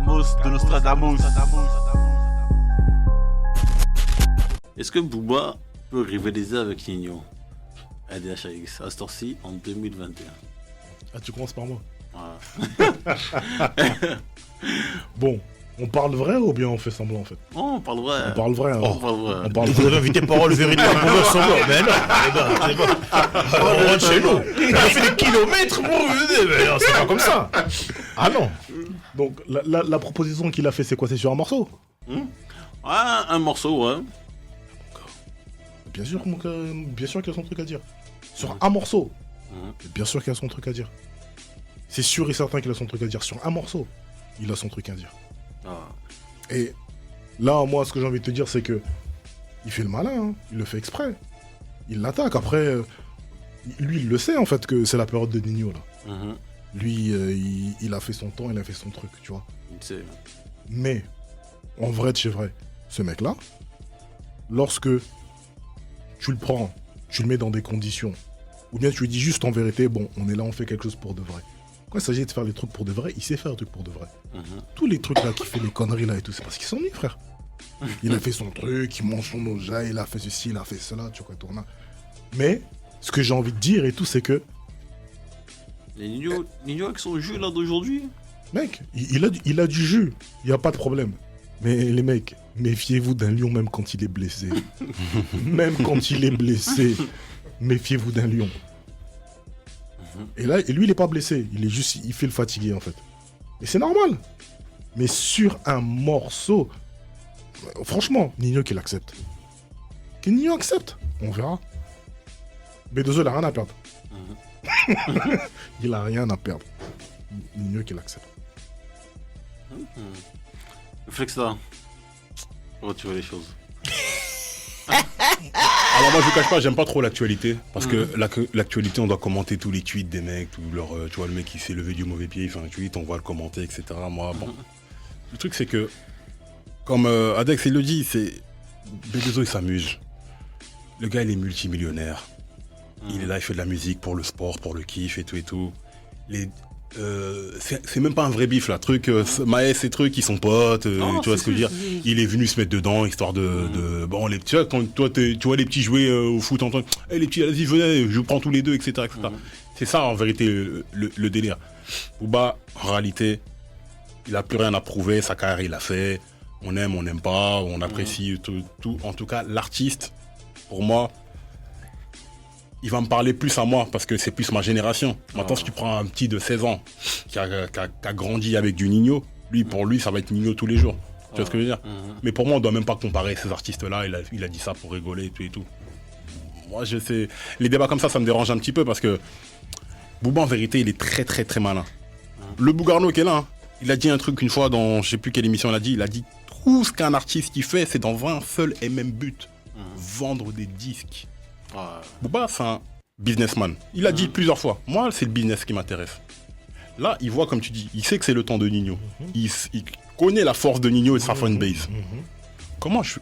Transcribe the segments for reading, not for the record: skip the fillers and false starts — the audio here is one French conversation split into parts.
de Nostradamus. Est-ce que Booba peut rivaliser avec Nino ADHX à ce temps-ci en 2021? Ah, tu commences par moi. Voilà. Bon, on parle vrai ou bien on fait semblant en fait? Oh, on parle vrai. On parle vrai. On parle vrai. On parle Vous vrai. avez invité parole véritable pour faire semblant. Mais non, c'est pas. On rentre chez nous. Il a fait des kilomètres pour venir. Mais non, c'est pas comme ça. Ah non. Donc la proposition qu'il a fait, c'est quoi? C'est sur un morceau? Ah, un morceau, ouais. Bien sûr qu'il a son truc à dire. Sur un morceau. Bien sûr qu'il a son truc à dire. C'est sûr et certain qu'il a son truc à dire. Sur un morceau, il a son truc à dire. Ah. Et là, moi, ce que j'ai envie de te dire, c'est que il fait le malin, hein. Il le fait exprès. Il l'attaque. Après, lui, il le sait, en fait, que c'est la période de Nino, là. Lui, il a fait son temps, il a fait son truc, tu vois. Il sait. Mais, en vrai de chez vrai, ce mec-là, lorsque tu le prends, tu le mets dans des conditions, ou bien tu lui dis juste en vérité, bon, on est là, on fait quelque chose pour de vrai. Quand il s'agit de faire les trucs pour de vrai, il sait faire des trucs pour de vrai. Tous les trucs là, qui fait les conneries là et tout, c'est parce qu'il s'ennuie, frère. Il a fait son truc, il mange son oja, il a fait ceci, il a fait cela, tu vois, tourna. Mais, ce que j'ai envie de dire et tout, c'est que, Et Nino avec son jeu là d'aujourd'hui. mec, il a du jus, il n'y a pas de problème. Mais les mecs, méfiez-vous d'un lion même quand il est blessé. Même quand il est blessé, méfiez-vous d'un lion. Et là, lui, il est pas blessé, il fait le fatigué en fait. Et c'est normal. Mais sur un morceau, franchement, Nino qu'il accepte. Que Nino accepte, on verra. B2O, il a rien à perdre. Il a rien à perdre. Nino qu'il accepte. Flex là. Comment tu vois les choses? Alors moi je vous cache pas, j'aime pas trop l'actualité parce que l'actualité on doit commenter tous les tweets des mecs, tout leur, tu vois le mec qui s'est levé du mauvais pied, il fait un tweet, on va le commenter, etc. Moi bon, le truc c'est que comme Adex il le dit, c'est B2O il s'amuse. Le gars il est multimillionnaire, il est là, il fait de la musique pour le sport, pour le kiff et tout. C'est même pas un vrai bif là, Maes et trucs ils sont potes, tu vois ce que je veux dire. Il est venu se mettre dedans histoire de bon les tu vois quand toi tu vois les petits jouer au foot en temps, les petits vas-y venez, je prends tous les deux etc. C'est ça en vérité le délire. Booba en réalité il a plus rien à prouver, sa carrière il a fait, on aime, on n'aime pas, on apprécie tout. En tout cas l'artiste pour moi il va me parler plus à moi parce que c'est plus ma génération. Maintenant, si tu prends un petit de 16 ans qui a grandi avec du Nino, pour lui, ça va être Nino tous les jours. Tu vois ce que je veux dire? Mais pour moi, on doit même pas comparer ces artistes-là. Il a dit ça pour rigoler et tout. Moi, je sais. Les débats comme ça me dérange un petit peu parce que Booba, en vérité, il est très, très, très malin. Le Bougarno qui est là, hein, il a dit un truc une fois dans, je sais plus quelle émission il a dit tout ce qu'un artiste qui fait, c'est dans un seul et même but. Vendre des disques. Booba, c'est un businessman. Il a dit plusieurs fois, moi, c'est le business qui m'intéresse. Là, il voit, comme tu dis, il sait que c'est le temps de Nino. Il connaît la force de Nino et de sa fanbase. Comment je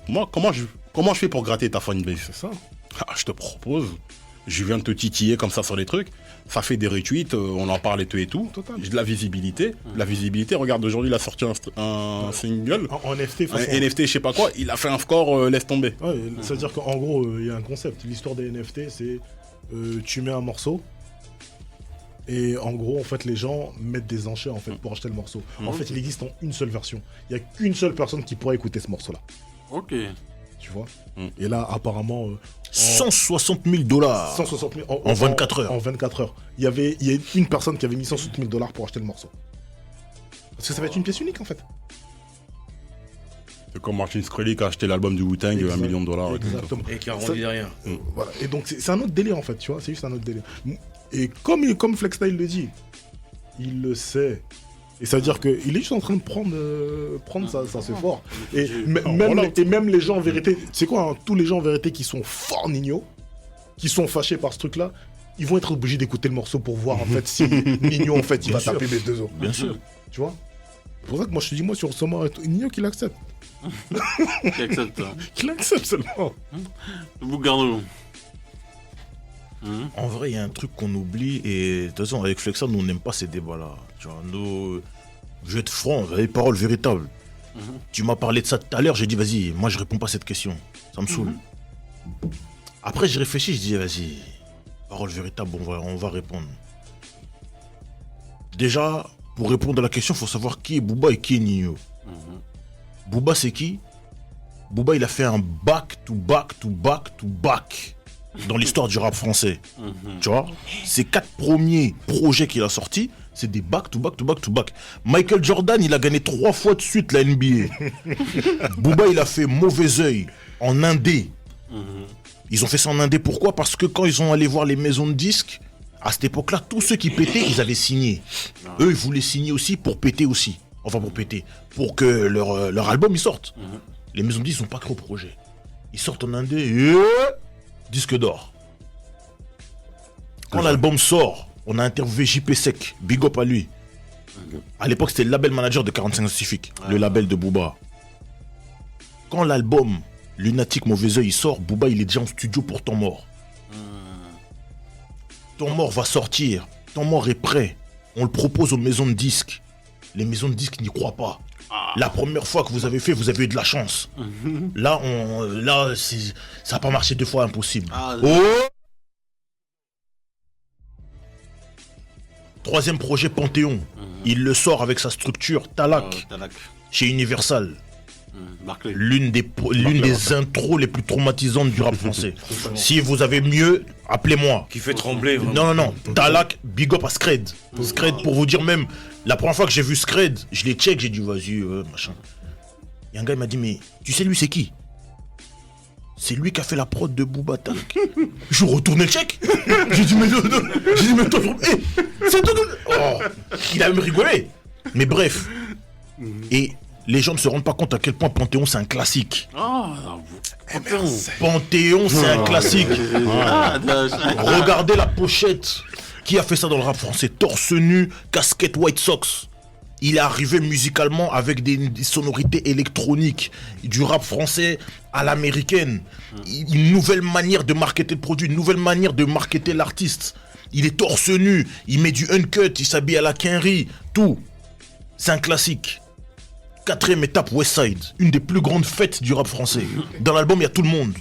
fais pour gratter ta fanbase? C'est ça. Je te propose, je viens de te titiller comme ça sur les trucs. Ça fait des retweets, on en parle et tout. Total. J'ai de la visibilité. La visibilité, regarde, aujourd'hui, il a sorti un single. En NFT, Un NFT, je sais pas quoi, il a fait un score, laisse tomber. Ouais, c'est-à-dire qu'en gros, il y a un concept. L'histoire des NFT, c'est tu mets un morceau et en gros, en fait, les gens mettent des enchères en fait pour acheter le morceau. En fait, il existe en une seule version. Il n'y a qu'une seule personne qui pourrait écouter ce morceau-là. Ok. Tu vois. Et là, apparemment, 160 000 $. 160 000 en 24 heures. En 24 heures. Il y a une personne qui avait mis 160 000 $ pour acheter le morceau. Parce que ça va être une pièce unique en fait. C'est comme Martin Shkreli qui a acheté l'album du Wu-Tang, $1 million. Exactement. Et qui a rendu derrière. Voilà. Et donc c'est un autre délire en fait, tu vois, c'est juste un autre délire. Et comme Flexstyle le dit, il le sait. Et ça veut dire qu'il est juste en train de prendre ça c'est fort. Et même les gens en vérité, c'est quoi, hein, tous les gens en vérité qui sont forts Nino, qui sont fâchés par ce truc-là, ils vont être obligés d'écouter le morceau pour voir en fait si Nino en fait il va taper B2O. Bien sûr. Tu vois. C'est pour ça que moi je te dis, moi sur ce mort, Nino qu'il accepte. Qui accepte. Qu'il accepte seulement. Le Bougarno. En vrai, il y a un truc qu'on oublie et de toute façon, avec Flexa, nous on n'aime pas ces débats-là. Tu vois, nous, Je vais être franc, les paroles véritables. Tu m'as parlé de ça tout à l'heure, j'ai dit vas-y, moi je réponds pas à cette question. Ça me saoule. Après j'ai réfléchi, je dis vas-y, parole véritable, on va répondre. Déjà, pour répondre à la question, il faut savoir qui est Booba et qui est Ninho. Booba c'est qui? Booba il a fait un back-to-back-to-back-to-back dans l'histoire du rap français. Tu vois, ces 4 premiers projets qu'il a sortis, c'est des back-to-back-to-back-to-back. Michael Jordan, il a gagné 3 fois de suite la NBA. Booba, il a fait Mauvais Oeil en indé. Ils ont fait ça en indé, pourquoi? Parce que quand ils sont allés voir les maisons de disques, à cette époque-là, tous ceux qui pétaient, ils avaient signé. Eux, ils voulaient signer aussi pour péter aussi. Enfin, pour péter. Pour que leur album, il sorte. Les maisons de disques, ils n'ont pas cru au projet. Ils sortent en indé et... disque d'or. Quand l'album sort, on a interviewé JP Sec, big up à lui. À l'époque, c'était le label manager de 45 Pacifique, le label de Booba. Quand l'album Lunatique Mauvais Oeil il sort, Booba il est déjà en studio pour Temps Mort. Temps Mort va sortir, Temps Mort est prêt. On le propose aux maisons de disques. Les maisons de disques n'y croient pas. La première fois que vous avez fait, vous avez eu de la chance. Là, ça n'a pas marché 2 fois, impossible. Troisième projet, Panthéon. Il le sort avec sa structure, Talak, chez Universal. L'une des intros les plus traumatisantes du rap français. Si vous avez mieux, appelez-moi. Qui fait trembler, vraiment. Non. Talak, big up à Scred. Scred, pour vous dire même, la première fois que j'ai vu Scred, je l'ai check, j'ai dit vas-y, machin. Et un gars il m'a dit, mais tu sais lui c'est qui? C'est lui qui a fait la prod de Booba Talak. Je retournais le check. J'ai dit mais toi, c'est toi. Oh, il a même rigolé. Mais bref. Et les gens ne se rendent pas compte à quel point Panthéon c'est un classique. Panthéon c'est un classique. Regardez la pochette. Qui a fait ça dans le rap français? Torse nu, casquette White Sox. Il est arrivé musicalement avec des sonorités électroniques, du rap français à l'américaine. Une nouvelle manière de marketer le produit, une nouvelle manière de marketer l'artiste. Il est torse nu, il met du uncut, il s'habille à la quinri, tout. C'est un classique. 4ème étape, Westside, une des plus grandes fêtes du rap français. Dans l'album, il y a tout le monde.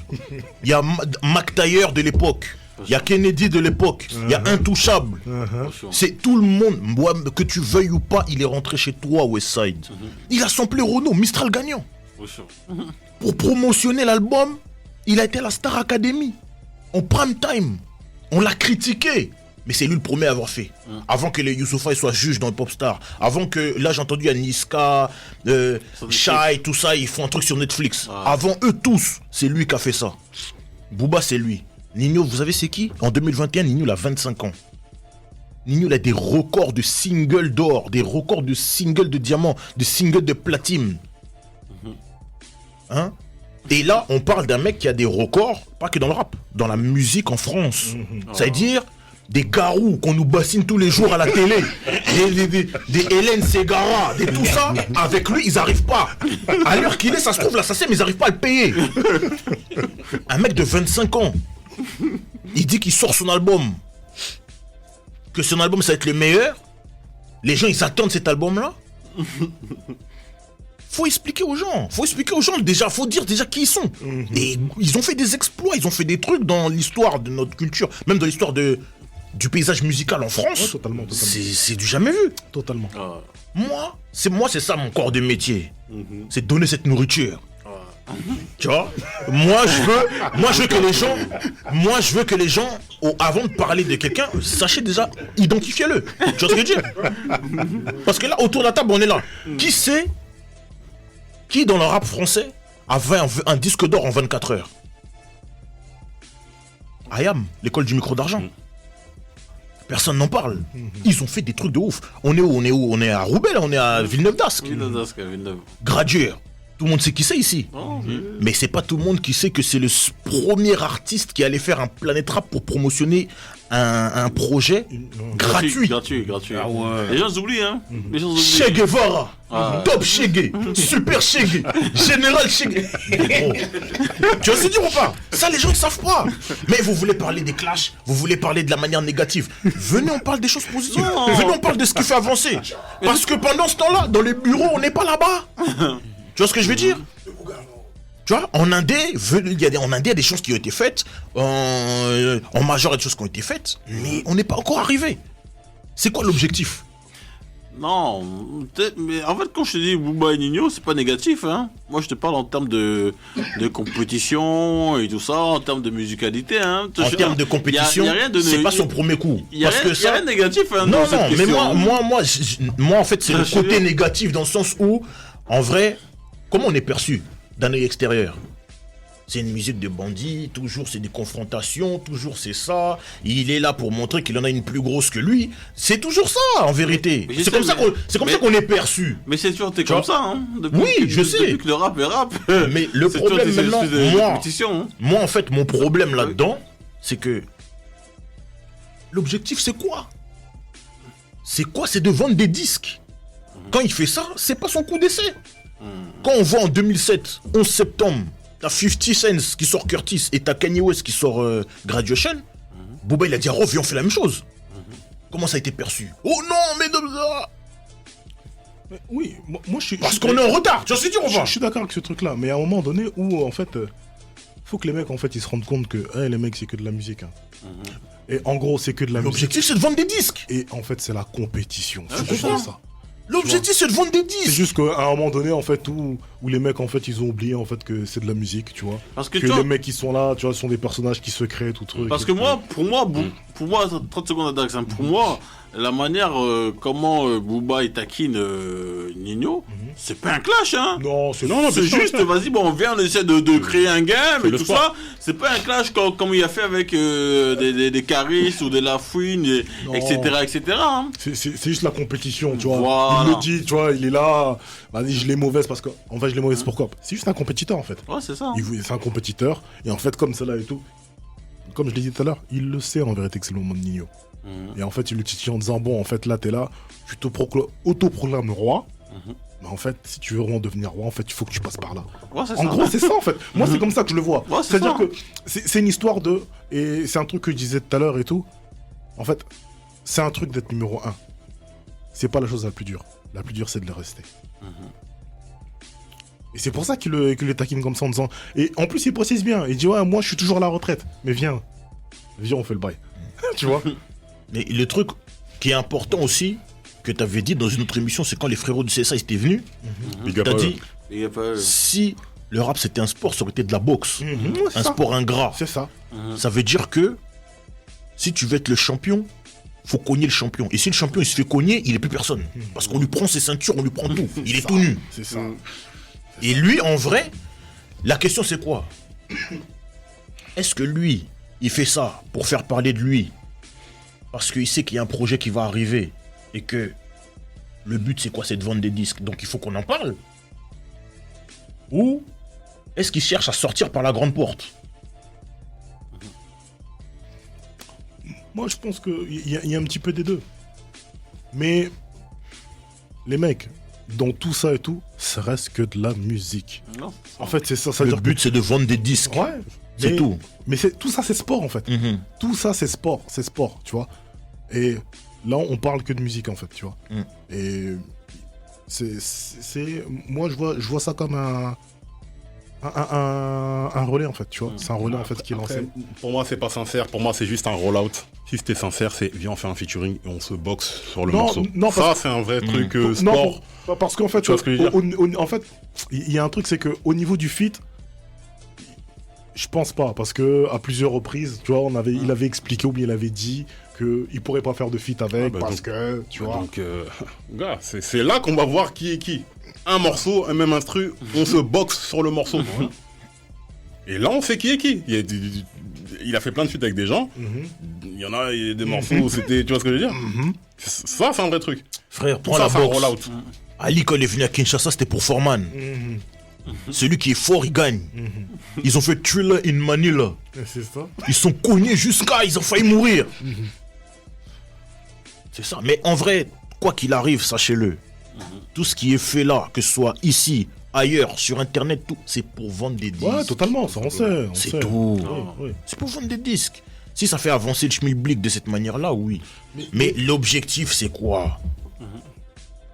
Il y a Mac Taylor de l'époque. Il y a Kennedy de l'époque, il y a Intouchable. C'est tout le monde. Moi, que tu veuilles ou pas, il est rentré chez toi, Westside. Il a samplé Renaud, Mistral gagnant. Pour promotionner l'album, il a été à la Star Academy. En prime time. On l'a critiqué. Mais c'est lui le premier à avoir fait. Avant que les Youssoupha soient juges dans le Popstar. Avant que, là j'ai entendu, il y a Niska, Shai, tout ça, ils font un truc sur Netflix. Avant eux tous, c'est lui qui a fait ça. Booba, c'est lui. Ninho, vous savez c'est qui? En 2021, Ninho il a 25 ans. Ninho il a des records de singles d'or, des records de singles de diamant, de singles de platine. Hein? Et là, on parle d'un mec qui a des records, pas que dans le rap, dans la musique en France. C'est-à-dire des garous qu'on nous bassine tous les jours à la télé, des Hélène Ségara, des tout ça, avec lui, ils n'arrivent pas. À l'heure qu'il est, ça se trouve, l'assassin, mais ils n'arrivent pas à le payer. Un mec de 25 ans, il dit qu'il sort son album, que son album ça va être le meilleur. Les gens ils attendent cet album là. Faut expliquer aux gens déjà, faut dire déjà qui ils sont. Et ils ont fait des exploits, ils ont fait des trucs dans l'histoire de notre culture, même dans l'histoire du paysage musical en France. Ouais, totalement. C'est du jamais vu. Totalement. Moi c'est ça mon corps de métier. C'est donner cette nourriture. Tu vois, moi je veux que les gens, avant de parler de quelqu'un, sachez déjà, identifiez-le. Tu vois ce que je veux dire? Parce que là, autour de la table, on est là. Qui dans le rap français avait un disque d'or en 24 heures? IAM, l'école du micro d'argent. Personne n'en parle. Ils ont fait des trucs de ouf. On est où? On est à Roubaix, là, on est à Villeneuve-d'Ascq. Villeneuve-d'Ascq, Villeneuve. Gradure. Tout le monde sait qui c'est ici. Oh, Mais c'est pas tout le monde qui sait que c'est le premier artiste qui allait faire un Planet Rap pour promotionner un projet gratuit. Gratuit. Ah ouais. Les gens oublient, hein. Les gens oublient. Che Guevara, Ah. Top Che, Super Che, Général Che. Gros. Tu vois ce que dire ou pas? Ça, les gens ils savent pas. Mais vous voulez parler des clashs, vous voulez parler de la manière négative. Venez, on parle des choses positives. Non. Venez, on parle de ce qui fait avancer. Parce que pendant ce temps-là, dans les bureaux, on n'est pas là-bas. Tu vois ce que je veux dire? Tu vois, en Indé, il y a des choses qui ont été faites, en major, il y a des choses qui ont été faites, mais on n'est pas encore arrivé. C'est quoi l'objectif? Non, mais en fait, quand je te dis Booba et Nino, c'est pas négatif, hein. Moi, je te parle en termes de compétition et tout ça, en termes de musicalité, hein. En termes de compétition, y a rien de c'est pas son premier coup. Il y a rien de négatif, hein. Non, dans cette mais question, moi, en fait, c'est le Je veux côté dire- négatif dans le sens où, en vrai, comment on est perçu d'un œil extérieur? C'est une musique de bandits, toujours c'est des confrontations, toujours c'est ça. Il est là pour montrer qu'il en a une plus grosse que lui. C'est toujours ça, en vérité. Mais je C'est sais, comme ça qu'on est perçu. Mais c'est toujours été Tu comme vois ça, hein. Oui, je sais. Depuis que le rap est rap. Mais le C'est problème toujours été maintenant, cette espèce de moi, compétition, hein. moi, en fait, mon problème là-dedans, c'est que l'objectif, c'est quoi? C'est quoi? C'est de vendre des disques. Quand il fait ça, c'est pas son coup d'essai. Quand on voit en 2007, 11 septembre, t'as 50 Cent qui sort Curtis et t'as Kanye West qui sort Graduation, Booba il a dit, oh, viens, on fait la même chose. Comment ça a été perçu? Oh non, mais... Mais oui, moi je suis. Parce qu'on est en retard, tu vois ce que je veux dire ou pas? Je suis d'accord avec ce truc-là, mais à un moment donné où en fait, faut que les mecs en fait ils se rendent compte que les mecs c'est que de la musique. Hein. Et en gros c'est que de la musique. L'objectif c'est de vendre des disques. Et en fait c'est la compétition. Ah, C'est c'est juste ça. ça. L'objectif c'est de vendre des C'est disques. juste qu'à un moment donné en fait où les mecs en fait ils ont oublié en fait que c'est de la musique, tu vois. Parce que Que tu vois, les mecs qui sont là, tu vois, sont des personnages qui se créent tout truc. parce et que tout. pour moi, 30 secondes d'Adax, hein, pour moi, la manière comment Booba il taquine Nino, c'est pas un clash, hein. Non, c'est C'est juste, vas-y, bon, on vient, on essaie de créer un game et le tout sport. ça. C'est pas un clash comme il a fait avec des Caris ou des Lafouine, Non. etc. Hein. C'est juste la compétition, tu vois. Voilà. Il le dit, tu vois, il est là. Vas-y, je l'ai mauvaise parce que. En fait, je l'ai mauvaise pourquoi? C'est juste un compétiteur en fait. Ouais, c'est ça. C'est un compétiteur. Et en fait, comme cela et tout, comme je l'ai dit tout à l'heure, il le sait en vérité que c'est le moment de Nino. Et en fait, il le titille en disant bon, en fait, là, t'es là, tu autoproclames roi. Mais en fait, si tu veux vraiment devenir roi, en fait, il faut que tu passes par là. Ouais, c'est En ça. gros, c'est ça en fait. Moi, c'est comme ça que je le vois. Ouais, c'est C'est-à-dire ça. que c'est une histoire de. Et c'est un truc que je disais tout à l'heure et tout. En fait, c'est un truc d'être numéro 1. C'est pas la chose la plus dure. La plus dure, c'est de le rester. Et c'est pour ça qu'il le taquine comme ça en disant. Et en plus, il précise bien. Il dit ouais, moi, je suis toujours à la retraite. Mais viens, on fait le bail. Tu vois. Mais le truc qui est important aussi, que tu avais dit dans une autre émission, c'est quand les frérots du CSA étaient venus, Big up t'as à eux. dit, Il y a pas... si le rap c'était un sport, ça aurait été de la boxe. C'est Un ça. sport ingrat. C'est ça. Ça veut dire que si tu veux être le champion, faut cogner le champion. Et si le champion il se fait cogner, il est plus personne. Parce qu'on lui prend ses ceintures, on lui prend tout. Il est tout nu. C'est ça. Et lui, en vrai, la question c'est quoi? Est-ce que lui, il fait ça pour faire parler de lui parce qu'il sait qu'il y a un projet qui va arriver et que le but c'est quoi? C'est de vendre des disques. Donc il faut qu'on en parle. Ou est-ce qu'il cherche à sortir par la grande porte? Moi, je pense qu'il y a un petit peu des deux. Mais les mecs, dans tout ça et tout, ça reste que de la musique. Non. En fait, c'est ça. Ça veut Le dire but c'est de vendre des disques. que... Ouais. C'est mais- tout. Mais tout ça, c'est sport en fait. Mhm. Tout ça, c'est sport, tu vois. Et là, on parle que de musique, en fait, tu vois. Mm. Et moi, je vois ça comme un relais, en fait, tu vois. C'est un relais, en fait, qui est Après, lancé. pour moi, c'est pas sincère. Pour moi, c'est juste un rollout. Si c'était sincère, c'est viens, on fait un featuring et on se boxe sur le Non, morceau. non, Ça, parce- c'est un vrai Mhm. truc Non, sport. parce qu'en fait, Tu vois ce que je veux dire en fait, il y a un truc, c'est que au niveau du feat, je pense pas, parce que à plusieurs reprises, tu vois, il avait expliqué ou bien il avait dit qu'il pourrait pas faire de feat avec Ah bah parce donc- que, tu vois. Donc, gars, c'est là qu'on va voir qui est qui. Un morceau, un même instru, on se boxe sur le morceau. Et là, on sait qui est qui. Il a fait plein de feats avec des gens. Mhm. Il y en a des morceaux où c'était. Tu vois ce que je veux dire Ça, c'est un vrai truc. Frère, prends Ça, la c'est un boxe. rollout. Ali, quand il est venu à Kinshasa, c'était pour Foreman. Mhm. Celui qui est fort, il gagne. Ils ont fait Thriller in Manila. C'est ça. Ils sont cognés jusqu'à, ils ont failli mourir. C'est ça. Mais en vrai, quoi qu'il arrive, sachez-le, tout ce qui est fait là, que ce soit ici, ailleurs, sur Internet, tout, c'est pour vendre des disques. Ouais, totalement, ça on sait. on C'est sait. tout. Oui. C'est pour vendre des disques. Si ça fait avancer le schmilblick de cette manière-là, oui. Mais l'objectif, c'est quoi?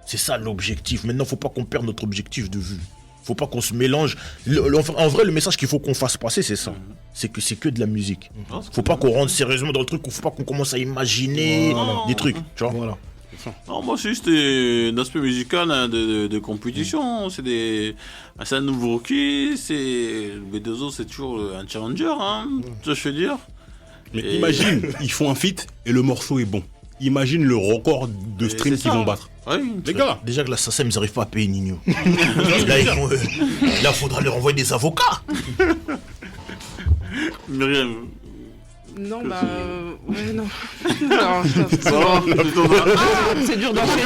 C'est ça l'objectif. Maintenant, faut pas qu'on perde notre objectif de vue. Faut pas qu'on se mélange. En vrai, le message qu'il faut qu'on fasse passer, c'est ça. C'est que de la musique. Faut pas qu'on rentre sérieusement dans le truc. Faut pas qu'on commence à imaginer des trucs. Tu vois. Voilà. Non, moi, c'est juste un aspect musical hein, de compétition. C'est un nouveau rookie. Le B2O, c'est toujours un challenger. Hein, tu vois ce que je veux dire. Mais Et- imagine, ils font un feat et le morceau est bon. Imagine le record de stream c'est qu'ils ça. vont battre. Oui, Les gars, Déjà que la SACEM, ils arrivent pas à payer Nino. Là, faudra leur envoyer des avocats. Myriam. Non, bah. Ouais, non. Non, c'est dur d'enchaîner.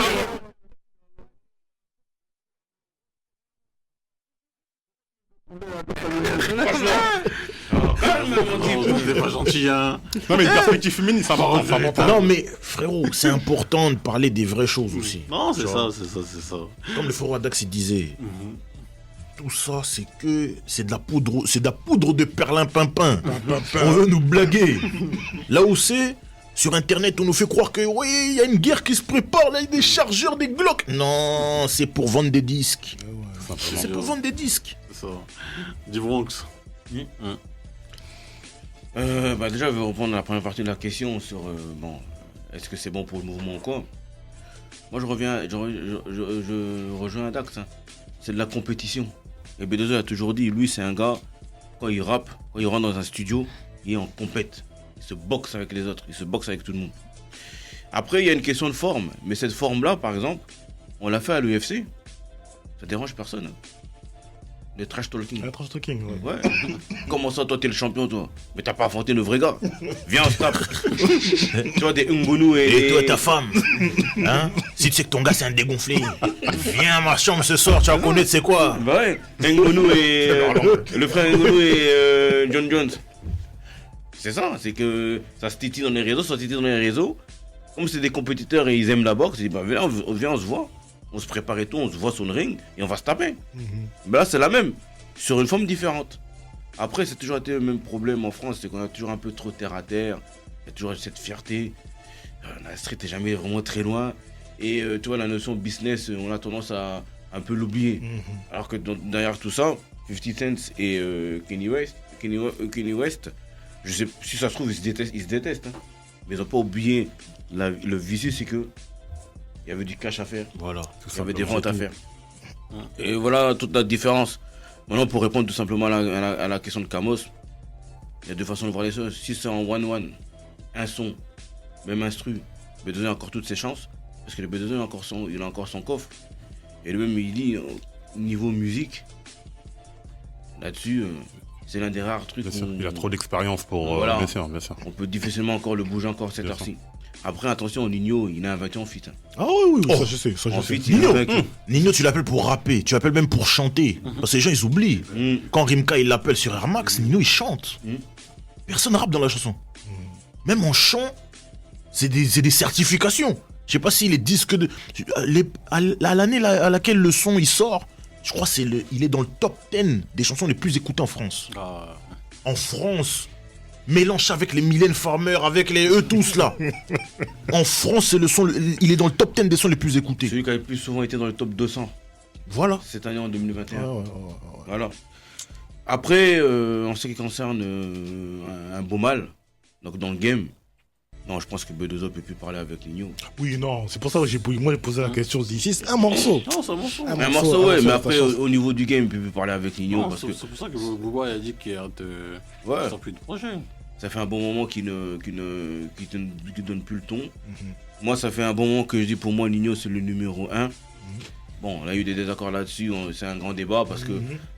C'est pas gentil, hein. non mais perspective féminine, ça va. Ça va. Non, mais frérot, c'est important de parler des vraies choses aussi. Non, c'est Tu ça, vois. c'est ça. Comme le frérot Adax il disait, tout ça c'est de la poudre de perlimpinpin. On veut nous blaguer. Là où c'est, sur internet on nous fait croire que oui, il y a une guerre qui se prépare, là il y a des chargeurs, des Glock. Non, c'est pour vendre des disques. C'est pour vendre des disques. C'est ça. Du Bronx. Bah déjà, je vais reprendre la première partie de la question sur est-ce que c'est bon pour le mouvement ou quoi. Moi, je rejoins un Dax. Hein. C'est de la compétition. Et B2O a toujours dit, lui, c'est un gars, quand il rappe, quand il rentre dans un studio, il est en compète. Il se boxe avec les autres, il se boxe avec tout le monde. Après, il y a une question de forme. Mais cette forme-là, par exemple, on l'a fait à l'UFC. Ça dérange personne. Hein. Le trash talking. Un trash talking, ouais. Ouais. Comment ça, toi, t'es le champion, toi? Mais t'as pas affronté le vrai gars. Viens, on se tape. Tu vois, des Ngonu Et toi, ta femme, hein? Si tu sais que ton gars c'est un dégonflé, viens à ma chambre ce soir, tu vas connaître c'est quoi? Bah ouais. Ngonu et... le frère Ngonu et John Jones. C'est ça, c'est que ça se titille dans les réseaux, Comme c'est des compétiteurs et ils aiment la boxe, ils disent, bah viens, on se voit. On se prépare et tout, on se voit sur le ring et on va se taper. Mais là, c'est la même, sur une forme différente. Après, c'est toujours été le même problème en France, c'est qu'on a toujours un peu trop terre à terre. Il y a toujours cette fierté. La street n'est jamais vraiment très loin. Et tu vois, la notion business, on a tendance à un peu l'oublier. Alors que derrière tout ça, 50 Cent et Kanye West, je sais, si ça se trouve, ils se détestent. Hein. Mais ils n'ont pas oublié le visu, c'est que il y avait du cash à faire. Voilà. Il y avait des ventes à faire. Et voilà toute la différence. Maintenant, pour répondre tout simplement à la question de Kamos, il y a deux façons de voir les choses. Si c'est en one-one, un son, même instru, B2O a encore toutes ses chances. Parce que le B2O il a encore son coffre. Et lui-même, il dit, au niveau musique, là-dessus, c'est l'un des rares trucs. Bien sûr, il a trop d'expérience pour... Voilà. Bien sûr, bien sûr. On peut difficilement encore le bouger encore cette Bien heure-ci. Après, attention, Nino, il a inventé en fit. Ah oui, Oh. ça je sais, ça je En sais. fit, il a Nino. vaincu. Nino, tu l'appelles pour rapper, tu l'appelles même pour chanter. Parce que les gens, ils oublient. Quand Rimka, il l'appelle sur Air Max, Nino, il chante. Personne rappe dans la chanson. Même en chant, c'est des certifications. Je sais pas si les disques de... à l'année à laquelle le son, il sort, je crois il est dans le top 10 des chansons les plus écoutées en France. En France. Mélange ça avec les Mylène Farmer, avec eux tous là. En France, c'est le son, il est dans le top 10 des sons les plus écoutés. Celui qui a le plus souvent été dans le top 200 Voilà. cette année en 2021. Ouais. Voilà. Après, en ce qui concerne un beau mal, donc dans le game, non, je pense que B2O peut plus parler avec Nino. Oui, non, c'est pour ça que j'ai posé la question d'ici. C'est un morceau. Non, c'est un morceau. Ah, Un morceau, ouais, mais ça après, change. au niveau du game, il peut plus parler avec Nino. Non, Parce que c'est pour ça que Bouba a dit qu'il arrête Ouais. de plus de projet. ça fait un bon moment qu'il donne plus le ton. Moi, ça fait un bon moment que je dis pour moi, Nino, c'est le numéro 1. Bon, on a eu des désaccords là-dessus, c'est un grand débat parce que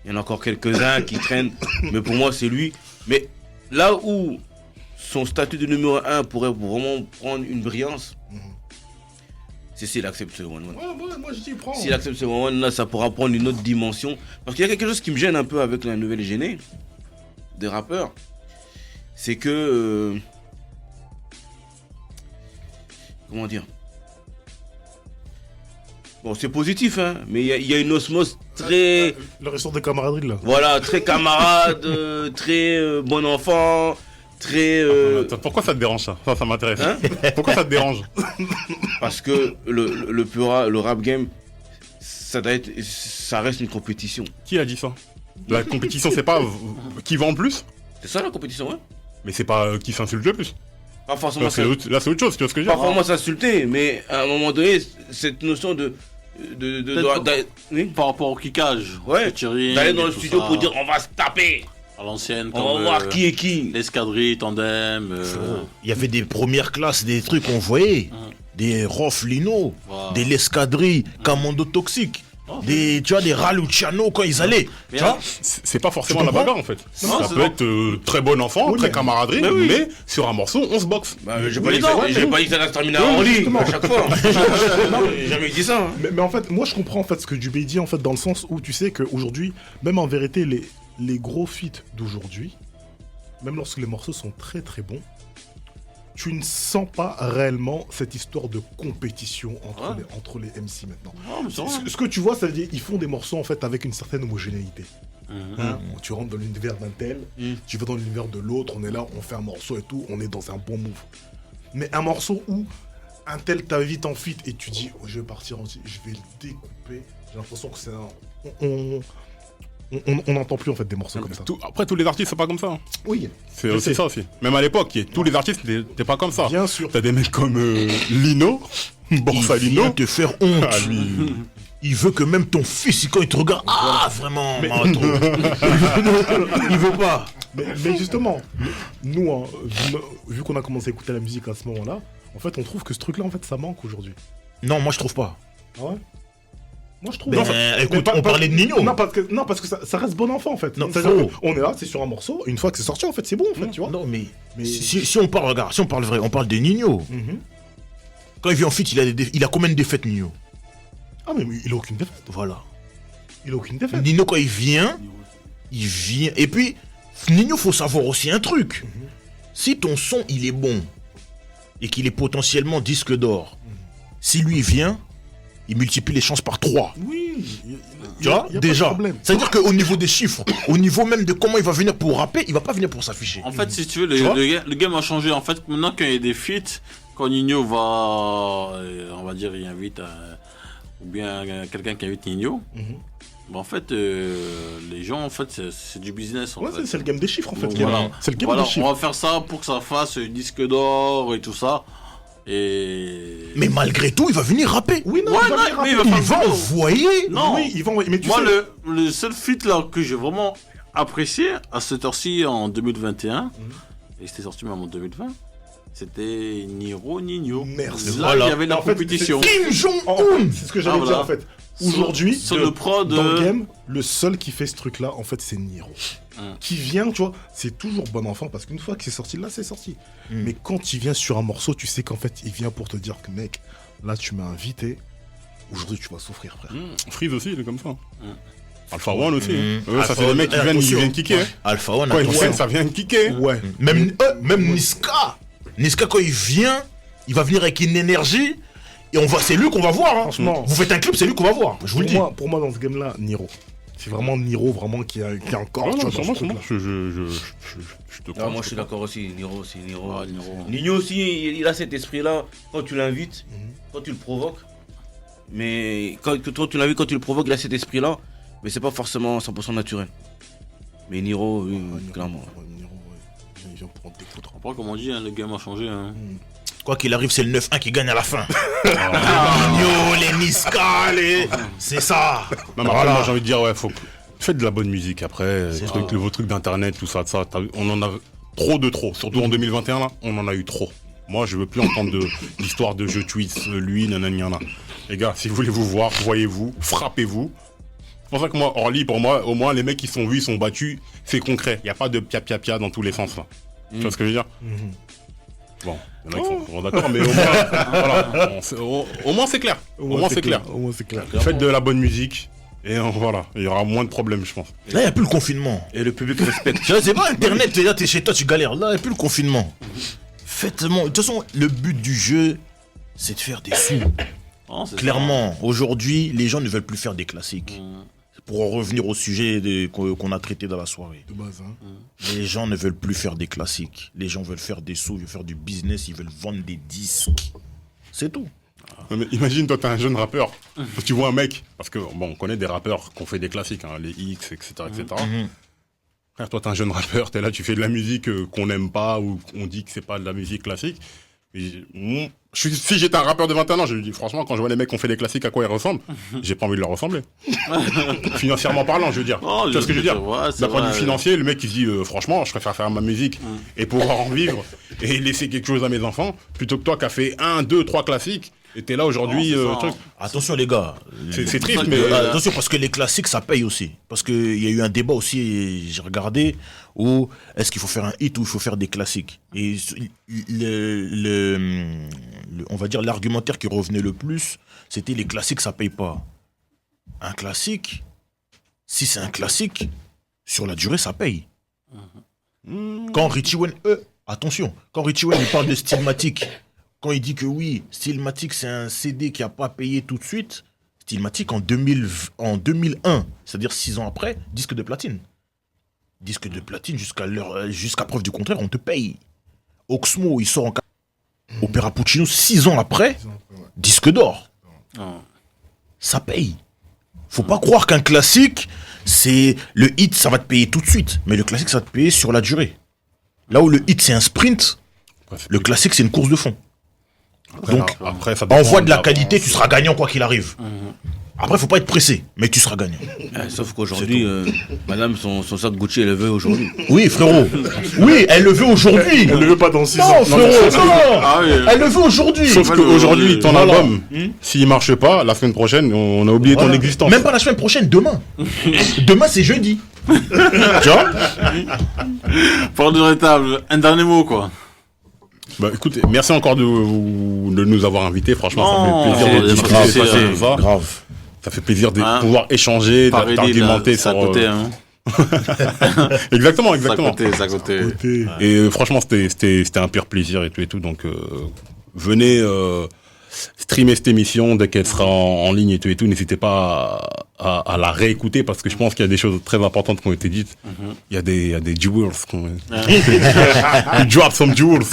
il y en a encore quelques-uns qui traînent, mais pour moi, c'est lui. Mais là où son statut de numéro 1 pourrait vraiment prendre une brillance, c'est s'il accepte ce one-one. Ouais, moi je dis prends. S'il accepte ce one-one, là, ça pourra prendre une autre dimension. Parce qu'il y a quelque chose qui me gêne un peu avec la nouvelle géné des rappeurs. C'est que... comment dire? Bon, c'est positif, hein, mais il y a une osmose très... Le ressort de camaraderie là. Voilà, très camarade, très bon enfant, très... Attends, pourquoi ça te dérange ça? Ça m'intéresse. Hein? Pourquoi ça te dérange? Parce que le rap game, ça reste une compétition. Qui a dit ça? La compétition, c'est pas qui vend plus? C'est ça la compétition, hein? Mais c'est pas qui s'insulte le plus. Pas forcément Là, c'est autre chose, tu vois ce que je veux pas dire? forcément s'insulter, mais à un moment donné, cette notion oui, Par rapport au kickage, ouais, featuring d'aller dans et le tout studio ça, pour dire on va se taper, à l'ancienne, on va comme voir qui est qui. l'escadrille, tandem. Il y avait des premières classes, des trucs qu'on voyait. Des Rof Lino, Wow. des Lescadrilles, Commando Toxique. Des, tu vois, des Raluciano quand ils allaient. Mais Tu vois C'est pas forcément Tu la comprends? bagarre en fait. Non, Ça c'est peut non. être très bon enfant, Oui, très mais- camaraderie, Mais oui. mais sur un morceau, on se boxe. Bah, j'ai pas Mais dit non, ça, ouais, j'ai mais- pas dit que ça allait se terminer en ligne justement. à chaque fois. J'ai jamais dit ça. Hein. Mais en fait, moi je comprends en fait ce que Dubé dit en fait dans le sens où tu sais qu'aujourd'hui, même en vérité, les gros feats d'aujourd'hui, même lorsque les morceaux sont très très bons, tu ne sens pas réellement cette histoire de compétition entre les MC maintenant. Oh, mais c'est vrai. Ce que tu vois, ça veut dire qu'ils font des morceaux en fait avec une certaine homogénéité. Mhm. Hein, tu rentres dans l'univers d'un tel, tu vas dans l'univers de l'autre, on est là, on fait un morceau et tout, on est dans un bon move. Mais un morceau où un tel t'invite en feat et tu dis oh, je vais partir aussi, je vais le découper, j'ai l'impression que c'est un... On n'entend plus en fait des morceaux comme ça. Après, tous les artistes, c'est pas comme ça. hein. Oui, C'est Je aussi sais. ça aussi. Même à l'époque, tous les artistes n'étaient pas comme ça. bien sûr. T'as des mecs comme Lino, Il vient Borsalino. te faire honte. Ah, lui. Il veut que même ton fils, quand il te regarde, ah vraiment, Marato. Il veut pas. Mais justement, nous, hein, vu qu'on a commencé à écouter la musique à ce moment-là, en fait, on trouve que ce truc-là, en fait, ça manque aujourd'hui. Non, moi je trouve pas. Ah ouais Moi, je trouve. Ben, Non, ça- écoute, mais on parlait de Nino. Non, parce que ça reste bon enfant, en fait. Non, C'est-à-dire faux. on est là, c'est sur un morceau. Une fois que c'est sorti, en fait, c'est bon, en fait, tu vois. Non, mais, Mais- si on parle, regarde, si on parle vrai, on parle de Nino. Mhm. Quand il vient en feat, il a combien de défaites, Nino? Ah, mais il a aucune défaite. Voilà. Il a aucune défaite. Nino, quand il vient. Et puis, Nino, faut savoir aussi un truc. Si ton son, il est bon, et qu'il est potentiellement disque d'or, si lui vient, il multiplie les chances par 3. Oui. Tu vois, y a déjà. Pas de problème. C'est-à-dire qu'au niveau des chiffres, au niveau même de comment il va venir pour rapper, il va pas venir pour s'afficher. En fait, si tu veux, Tu vois le game a changé. En fait, maintenant, quand il y a des feats, quand Nino va, on va dire, il invite ou bien quelqu'un qui invite Nino, Mhm. bah, en fait, les gens, en fait, c'est du business. En Ouais, fait. c'est le game des chiffres, en fait. Donc, qui est là. voilà. C'est le game Voilà, des on chiffres. va faire ça pour que ça fasse disque d'or et tout ça. Et. Mais malgré tout, il va venir rapper. Oui, non, Ouais, il va non, venir mais il rapper. va Il va envoyer. Non, Oui, ils vont envoyer. Mais tu moi, sais... le seul feat là que j'ai vraiment apprécié à cette heure-ci en 2021, et c'était sorti même en 2020, c'était Niro Nino. Merci. Là, Voilà. il y avait la En fait, compétition. Kim En Jong-un. fait, c'est ce que j'allais Ah, dire, voilà. en fait. Aujourd'hui, sur le prod, dans le game, le seul qui fait ce truc-là, en fait, c'est Niro. Hum. Qui vient, tu vois, c'est toujours bon enfant, parce qu'une fois que c'est sorti, là, c'est sorti. Mais quand il vient sur un morceau, tu sais qu'en fait, il vient pour te dire que, mec, là, tu m'as invité, aujourd'hui, tu vas souffrir, frère. Freeze aussi, il est comme ça. Mm. Alpha One aussi. Mm. Ça, Alpha c'est des mecs qui One, viennent, ils attention. viennent kicker. Ouais. Alpha One, Quand ils attention. viennent, ça vient kicker. Ouais. Même Niska. Niska, quand il vient, il va venir avec une énergie. Et c'est lui qu'on va voir. Hein. Franchement. Vous faites un clip, c'est lui qu'on va voir. Je vous le dis. Pour moi, dans ce game-là, Niro. C'est vraiment Niro, vraiment, qui a encore, Ah tu non, vois, dans ce sûrement, truc-là. je te Ah, crois. moi je suis d'accord aussi, Niro aussi, Niro. Ah, Niro. Nino aussi, il a cet esprit-là quand tu l'invites, quand tu le provoques. Mais quand tu l'invites, quand tu le provoques, il a cet esprit-là. Mais c'est pas forcément 100% naturel. Mais Niro, oui, Niro, clairement. ouais, Niro, ouais. Il vient pour en défoutre. Après, comme on dit, hein, le game a changé. Hein. Quoi qu'il arrive, c'est le 9-1 qui gagne à la fin. Nino, les Niska, les. C'est ça. Non, mais après, moi j'ai envie de dire, ouais, faites de la bonne musique après, vos trucs d'internet, tout ça, on en a trop, surtout en 2021 là, on en a eu trop. Moi je veux plus entendre d'histoire de je tweet, lui, nanani, nanana. Les gars, si vous voulez vous voir, voyez-vous, frappez-vous. C'est pour ça que moi, Orly, pour moi, au moins les mecs qui sont vus, ils sont battus, c'est concret. Il n'y a pas de pia dans tous les sens là. Tu vois ce que je veux dire? Bon, il y en a qui sont d'accord, mais au moins, voilà, au moins c'est clair. Au moins c'est clair. Au moins c'est clair. Faites de la bonne musique et voilà, il y aura moins de problèmes, je pense. Là, il n'y a plus le confinement. Et le public respecte. Tu vois, c'est pas Internet, là, t'es chez toi, tu galères. Là, il n'y a plus le confinement. Faites-moi. De toute façon, le but du jeu, c'est de faire des sous. Oh, c'est Clairement, aujourd'hui, les gens ne veulent plus faire des classiques. Pour en revenir au sujet qu'on a traité dans la soirée. De base, hein. Les gens ne veulent plus faire des classiques. Les gens veulent faire des sous, ils veulent faire du business, ils veulent vendre des disques. C'est tout. Non, mais imagine, toi, t'es un jeune rappeur. Tu vois un mec, parce que bon, on connaît des rappeurs qui ont fait des classiques, hein, les X, etc. Frère, toi, t'es un jeune rappeur, t'es là, tu fais de la musique qu'on n'aime pas ou on dit que c'est pas de la musique classique. Et, si j'étais un rappeur de 21 ans, je me dis franchement, quand je vois les mecs qui ont fait des classiques, à quoi ils ressemblent, j'ai pas envie de leur ressembler. Financièrement parlant, je veux dire. Oh, tu vois ce que je veux dire? ouais, c'est D'un point de vrai. vue financier, le mec il se dit franchement, je préfère faire ma musique et pouvoir en vivre et laisser quelque chose à mes enfants plutôt que toi qui as fait 1, 2, 3 classiques et t'es là aujourd'hui. Oh, c'est ça. Truc. Attention les gars. C'est triste, ça mais. que- Attention parce que les classiques ça paye aussi. Parce qu'il y a eu un débat aussi, j'ai regardé, où est-ce qu'il faut faire un hit ou il faut faire des classiques. Et on va dire l'argumentaire qui revenait le plus, c'était les classiques ça paye pas. Un classique, si c'est un classique, sur la durée ça paye. Quand Richie Wayne, attention, quand Richie Wayne il parle de Stillmatic, quand il dit que oui, Stillmatic c'est un CD qui a pas payé tout de suite, Stillmatic en 2001, c'est-à-dire 6 ans après, disque de platine. Disque de platine jusqu'à preuve du contraire, on te paye. Oxmo, il sort en Opéra Puccino 6 ans après, disque d'or. Ça paye. Faut pas croire qu'un classique, c'est le hit, ça va te payer tout de suite, mais le classique, ça va te payer sur la durée. Là où le hit, c'est un sprint, le classique, c'est une course de fond. Donc, après, ça envoie dépend de la la- qualité, tu seras gagnant quoi qu'il arrive. Après, faut pas être pressé, mais tu seras gagnant. Sauf qu'aujourd'hui, madame, son sac Gucci, elle le veut aujourd'hui. Oui, frérot. Oui, elle le veut aujourd'hui. On ne le veut pas dans 6 Non, ans. frérot, non. Ah oui. Elle le veut aujourd'hui. Sauf qu'aujourd'hui, ton Voilà. album, s'il marche pas, la semaine prochaine, on a oublié ton Voilà. existence. Même pas la semaine prochaine, demain. Demain, c'est jeudi. Tu vois? Parle de rétable, un dernier mot quoi. Bah écoute, merci encore de nous avoir invités. Franchement, Non, ça fait plaisir de c'est discuter grave, sur ça. Grave. Ça fait plaisir de Hein. pouvoir échanger, Pareil, d'argumenter c'est à sur. côté, hein. Exactement, C'est à exactement. côté, c'est à côté. Côté. Et franchement, c'était un pur plaisir et tout. Donc, venez streamer cette émission dès qu'elle sera en ligne et tout. N'hésitez pas à la réécouter parce que je pense qu'il y a des choses très importantes qui ont été dites. Il y a des jewels. You drop some jewels.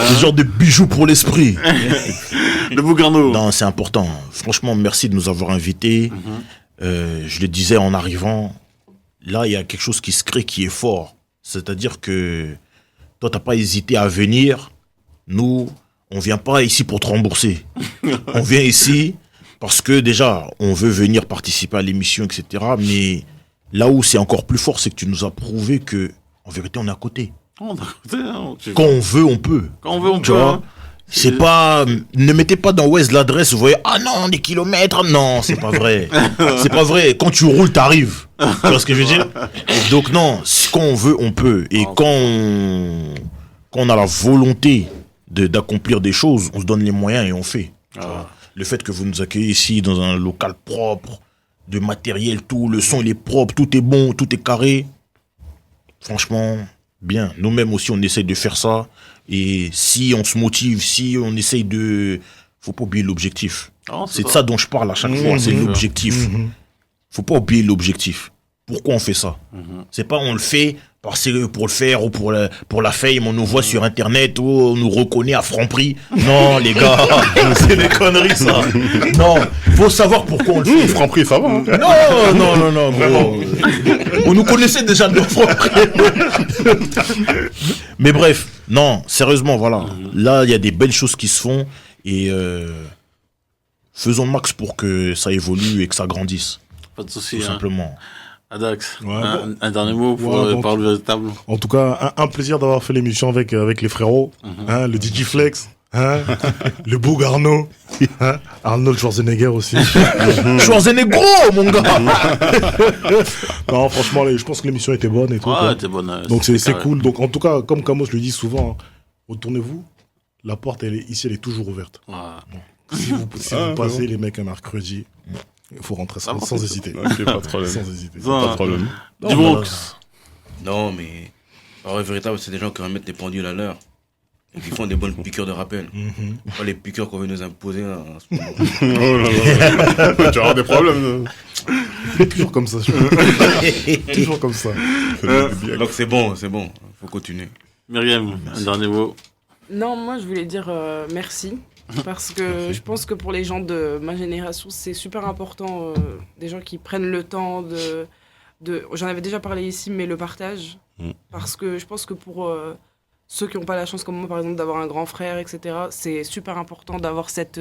Ce genre de bijoux pour l'esprit. Le Bougarno. Non, c'est important. Franchement, merci de nous avoir invités. Je le disais en arrivant, là, il y a quelque chose qui se crée qui est fort. C'est-à-dire que toi, t'as pas hésité à venir. Nous, on vient pas ici pour te rembourser. On vient ici parce que déjà, on veut venir participer à l'émission, etc. Mais là où c'est encore plus fort, c'est que tu nous as prouvé que, en vérité, on est à côté. Oh, d'un côté, hein. Quand on veut, on peut. Quand on veut, on Tu peut. vois, hein. c'est pas. Ne mettez pas dans Waze l'adresse, vous voyez, ah non, des kilomètres, non, c'est pas vrai. C'est pas vrai. Quand tu roules, t'arrives. Tu vois ce que je veux dire? Donc, non, quand on veut, on peut. Et quand on a la volonté d'accomplir des choses, on se donne les moyens et on fait. Tu vois. Le fait que vous nous accueillez ici dans un local propre, de matériel, tout, le son il est propre, tout est bon, tout est carré. Franchement, bien. Nous-mêmes aussi, on essaye de faire ça. Et si on se motive, si on essaye de... Faut pas oublier l'objectif. Oh, C'est de ça dont je parle à chaque fois, c'est l'objectif. Faut pas oublier l'objectif. Pourquoi on fait ça? C'est pas on le fait parce que pour le faire ou pour la fame, on nous voit sur internet ou on nous reconnaît à Franprix. Non, les gars, c'est des conneries ça. Non, faut savoir pourquoi on le fait. Franprix, ça va. Hein. Non, gros. On nous connaissait déjà de Franprix. Mais bref, non, sérieusement, voilà. Là, il y a des belles choses qui se font et faisons le max pour que ça évolue et que ça grandisse. Pas de soucis. Tout Hein. simplement. Adax, Ouais, un dernier mot pour Ouais, donc- parler de rétable. En tout cas, un plaisir d'avoir fait l'émission avec les frérots. Hein, le DJ Flex, Hein le beau Garneau. Hein Arnold Schwarzenegger aussi. Schwarzenegger, mon gars. Non, franchement, je pense que l'émission était bonne et tout. Ouais, quoi. t'es bonne. Donc c'est carré. cool. Donc en tout cas, comme Camos le dit souvent, hein, retournez-vous. La porte, ici, elle est toujours ouverte. Ouais. Si vous passez, les mecs, un mercredi, il faut rentrer sans hésiter. Ok, pas de problème. Sans hésiter. Pas de problème. Du Bronx. Non, mais. Alors, véritable, c'est des gens qui remettent des pendules à l'heure. Et qui font des bonnes piqûres de rappel. Pas les piqûres qu'on veut nous imposer en ce moment. Oh là là. Tu vas avoir des problèmes. Toujours comme ça. Toujours comme ça. Donc c'est bon. Faut continuer. Myriam, un dernier mot. Non, moi je voulais dire merci. Parce que je pense que pour les gens de ma génération, c'est super important. Des gens qui prennent le temps j'en avais déjà parlé ici, mais le partage. Parce que je pense que pour ceux qui n'ont pas la chance, comme moi par exemple, d'avoir un grand frère, etc., c'est super important d'avoir cette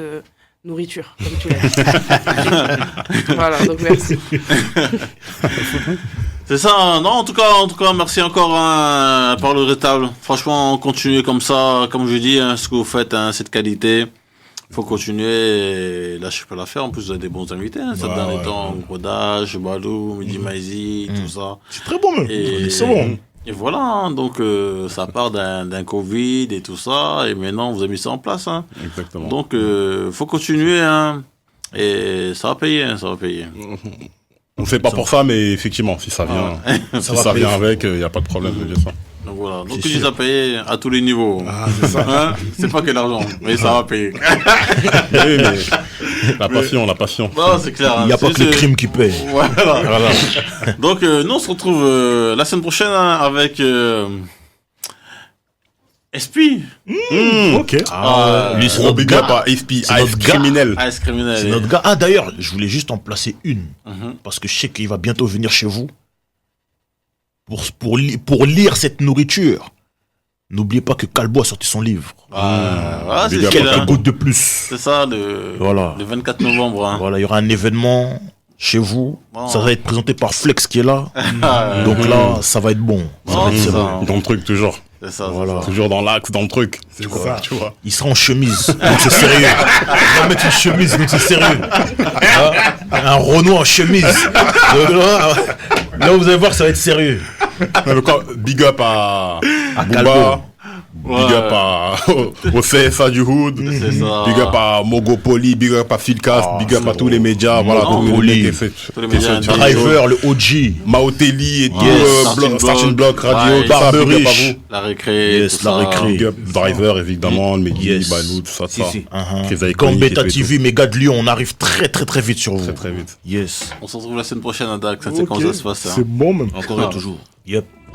nourriture, comme tu l'as dit. Voilà, donc merci. C'est ça, hein. Non, en tout cas, merci encore hein, par le rétable. Franchement, continuez comme ça, comme je dis, hein, ce que vous faites, hein, cette qualité. Faut continuer et lâchez pas l'affaire. En plus, vous avez des bons invités, hein, ces derniers temps. Grodage, Balou, Midi Maizi, tout ça. C'est très bon, même. C'est bon. Et voilà, hein, donc ça part d'un Covid et tout ça, et maintenant vous avez mis ça en place. Hein. Exactement. Donc, faut continuer, hein, et ça va payer, hein, ça va payer. On le fait pas pour ça, mais effectivement, si ça vient, si ça vient avec, il n'y a pas de problème, bien sûr. Donc voilà, donc tu les as payés à tous les niveaux. Ah, c'est ça. Hein, c'est pas que l'argent, mais ça va payer. Oui, mais la passion. Non, c'est clair. Il n'y a pas que le crime qui paye. Voilà. Donc, nous, on se retrouve la semaine prochaine hein, avec SP. Ok. Lui, c'est Gros notre big up gars. à SP, C'est notre gars. criminel. AS Criminel. C'est notre gars. Ah, d'ailleurs, je voulais juste en placer une. Mhm. Parce que je sais qu'il va bientôt venir chez vous. Pour lire cette nourriture. N'oubliez pas que Calbo a sorti son livre. Voilà, c'est Big up ce qu'il à a. Quelques gouttes de plus. C'est ça, le 24 novembre. Hein. Voilà, il y aura un événement chez vous. Bon. Ça va être présenté par Flex qui est là. Ah, Donc là, ça va être bon. Ça non, va être c'est bon. ça. Dans le truc, toujours. C'est ça. Voilà. Toujours dans l'axe, dans le truc. C'est ça. Tu vois. Il sera en chemise, donc c'est sérieux. Il va mettre une chemise, donc c'est sérieux. Un Renault en chemise. Donc là, vous allez voir que ça va être sérieux. Mais quoi, big up à Calbo. Booba. Ouais. Big up au CSA du Hood. C'est ça. Big up à Mogopoli, big up à Philcast, big up à tous les médias. Voilà, Mogopoli. tous les médias sur Driver, le OG. Maoteli et tout, Starting Starting Block, Radio, Ouais, tout ça, big up à Barberich. vous. La récré. Yes, tout la ça. récré. Big up Driver, évidemment, Meggy, Yes. Balou, tout ça, Si, ça. si. Chris Iconic Comme et Beta tout et TV, méga de Lyon, on arrive très très très vite sur vous. Très très vite. Yes. On se retrouve la semaine prochaine à Dax. C'est Ok. comment ça se passe. Hein. C'est bon, même. Encore et toujours. Yep.